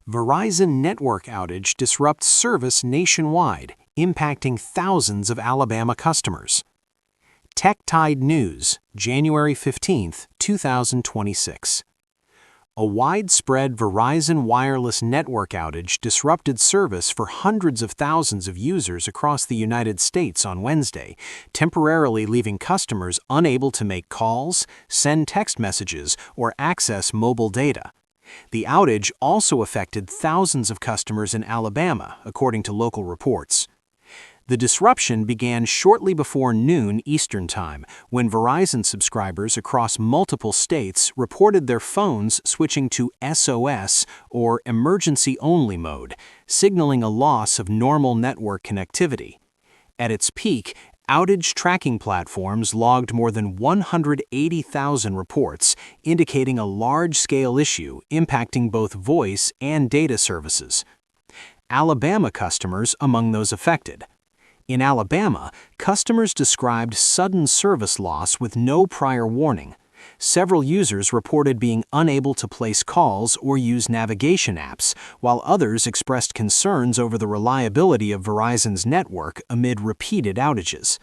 Verizon network outage disrupts service nationwide, impacting thousands of Alabama customers. TechTide News, January 15, 2026. A widespread Verizon wireless network outage disrupted service for hundreds of thousands of users across the United States on Wednesday, temporarily leaving customers unable to make calls, send text messages, or access mobile data. The outage also affected thousands of customers in Alabama, according to local reports. The disruption began shortly before noon Eastern Time, when Verizon subscribers across multiple states reported their phones switching to SOS, or emergency-only mode, signaling a loss of normal network connectivity. At its peak, outage tracking platforms logged more than 180,000 reports, indicating a large-scale issue impacting both voice and data services. Alabama customers among those affected. In Alabama, customers described sudden service loss with no prior warning. Several users reported being unable to place calls or use navigation apps, while others expressed concerns over the reliability of Verizon's network amid repeated outages.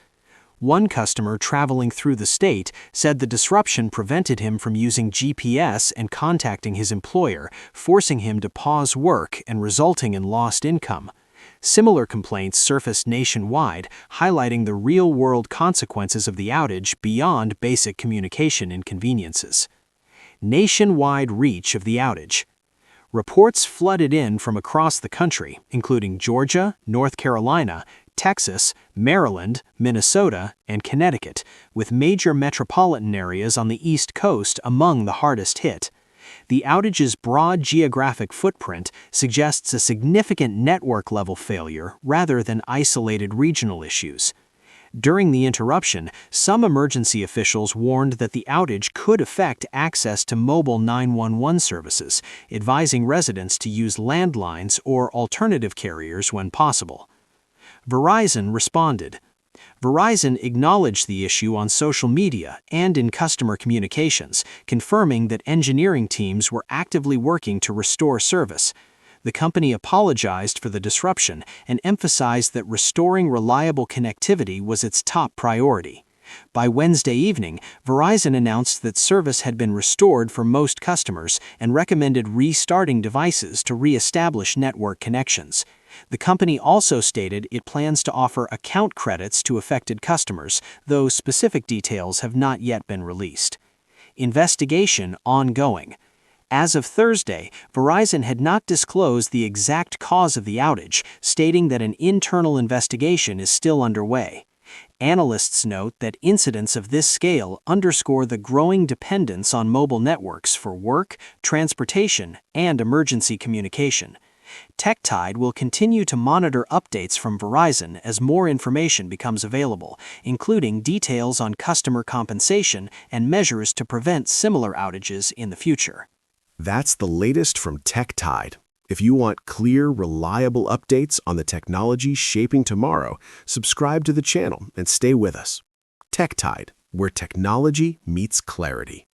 One customer traveling through the state said the disruption prevented him from using GPS and contacting his employer, forcing him to pause work and resulting in lost income. Similar complaints surfaced nationwide, highlighting the real-world consequences of the outage beyond basic communication inconveniences. Nationwide reach of the outage. Reports flooded in from across the country, including Georgia, North Carolina, Texas, Maryland, Minnesota, and Connecticut, with major metropolitan areas on the East Coast among the hardest hit. The outage's broad geographic footprint suggests a significant network-level failure rather than isolated regional issues. During the interruption, some emergency officials warned that the outage could affect access to mobile 911 services, advising residents to use landlines or alternative carriers when possible. Verizon responded. Verizon acknowledged the issue on social media and in customer communications, confirming that engineering teams were actively working to restore service. The company apologized for the disruption and emphasized that restoring reliable connectivity was its top priority. By Wednesday evening, Verizon announced that service had been restored for most customers and recommended restarting devices to re-establish network connections. The company also stated it plans to offer account credits to affected customers, though specific details have not yet been released. Investigation ongoing. As of Thursday, Verizon had not disclosed the exact cause of the outage, stating that an internal investigation is still underway. Analysts note that incidents of this scale underscore the growing dependence on mobile networks for work, transportation, and emergency communication. TechTide will continue to monitor updates from Verizon as more information becomes available, including details on customer compensation and measures to prevent similar outages in the future. That's the latest from TechTide. If you want clear, reliable updates on the technology shaping tomorrow, subscribe to the channel and stay with us. TechTide, where technology meets clarity.